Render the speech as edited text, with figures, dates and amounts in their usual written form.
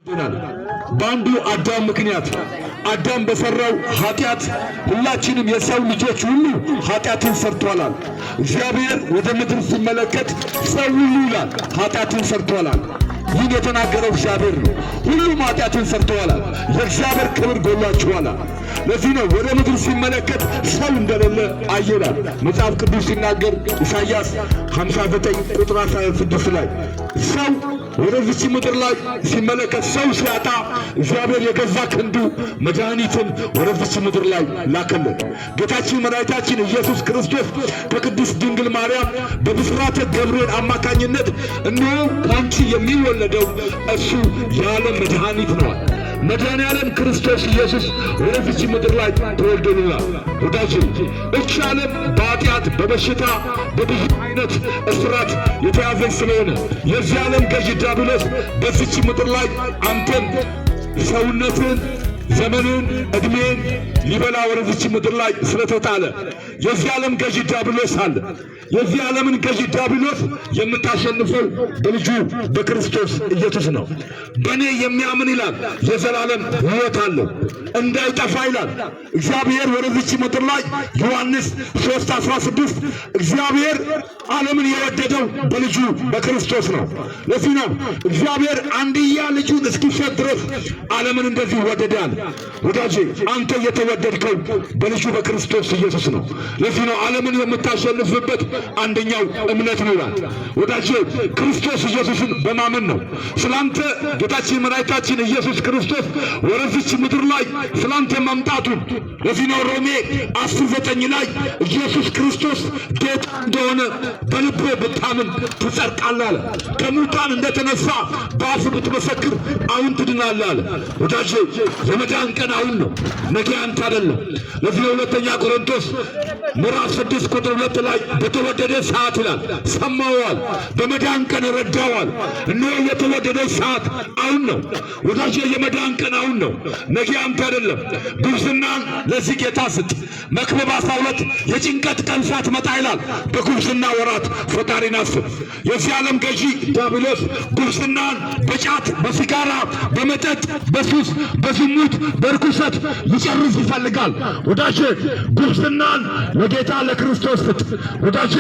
በአንዱ አዳም ምክንያት አዳም በሰራው ኃጢአት ሁላችንም የሰው ልጆች ሁሉ ኃጢአትን ሰርተዋል። እግዚአብሔር ወደ ምድር ሲመለከት ሰው ሁሉ ይላል ኃጢአትን ሰርተዋል። ይህን የተናገረው እግዚአብሔር ነው። ሁሉም ኃጢአትን ሰርተዋል፣ የእግዚአብሔር ክብር ጎሏቸዋል። ለዚህ ነው ወደ ምድር ሲመለከት ሰው እንደሌለ አየናል። መጽሐፍ ቅዱስ ሲናገር ኢሳይያስ 59 ቁጥር 16 ላይ ሰው ወደዚች ምድር ላይ ሲመለከት ሰው ሲያጣ እግዚአብሔር የገዛ ክንዱ መድኃኒትን ወደዚች ምድር ላይ ላከልን። ጌታችን መድኃኒታችን ኢየሱስ ክርስቶስ ከቅድስት ድንግል ማርያም በብስራተ ገብርኤል አማካኝነት እነሆ ከአንቺ የሚወለደው እሱ የዓለም መድኃኒት ነው። መድኃኔዓለም ክርስቶስ ኢየሱስ ወደዚች ምድር ላይ ተወልዶልናል። ወዳጅ እቺ ዓለም በኃጢአት በበሽታ በብዙ አይነት እስራት የተያዘች ስለሆነ የዚህ ዓለም ገዥ ዲያብሎስ በዚች ምድር ላይ አንተን ሰውነትን ዘመንን ዕድሜን ሊበላ ወደዚች ምድር ላይ ስለተጣለ የዚህ ዓለም ገዥ ዲያብሎስ አለ። የዚህ ዓለምን ገዥ ዲያብሎስ የምታሸንፈው በልጁ በክርስቶስ ኢየሱስ ነው። በእኔ የሚያምን ይላል የዘላለም ሕይወት አለው እንዳይጠፋ ይላል እግዚአብሔር ወደዚች ምድር ላይ ዮሐንስ 3:16 እግዚአብሔር ዓለምን የወደደው በልጁ በክርስቶስ ነው። ለዚህ ነው እግዚአብሔር አንድያ ልጁን እስኪሰጥ ድረስ ዓለምን እንደዚህ ወደዳል። ወዳጄ አንተ የተወደድከው በልጁ በክርስቶስ ኢየሱስ ነው። ለዚህ ነው ዓለምን የምታሸንፍበት አንደኛው እምነት ነው ይላል። ወዳጄ ክርስቶስ ኢየሱስን በማመን ነው። ስላንተ ጌታችን መድኃኒታችን ኢየሱስ ክርስቶስ ወደዚች ምድር ላይ ስላንተ መምጣቱን ለዚህ ነው ሮሜ 10:9 ላይ ኢየሱስ ክርስቶስ ጌታ እንደሆነ በልብህ ብታምን ትጸድቃለህ አለ። ከሙታን እንደተነሳ በአፍህ ብትመሰክር አሁን ትድናለህ አለ። ወዳጄ የመዳን ቀን አሁን ነው፣ ነገ አንተ አይደለም። ለዚህ ነው ሁለተኛ ቆሮንቶስ ምዕራፍ 6 ቁጥር 2 ላይ በተወደደ ሰዓት ይላል ሰማዋል፣ በመዳን ቀን ረዳዋል። እነሆ የተወደደ ሰዓት አሁን ነው ወዳጄ፣ የመዳን ቀን አሁን ነው፣ ነገ አንተ አይደለም። ጉብዝናን ለዚህ ጌታ ስጥ። መክብብ 12 የጭንቀት ቀን ሳትመጣ ይላል በጉብዝና ወራት ፈጣሪን አስብ። የዚህ ዓለም ገዢ ዲያብሎስ ጉብዝናን በጫት በሲጋራ በመጠጥ በሱስ በዝሙት በርኩሰት ሊጨርስ ይፈልጋል። ወዳጄ ጉብዝናን ለጌታ ለክርስቶስ ስጥ። ወዳጄ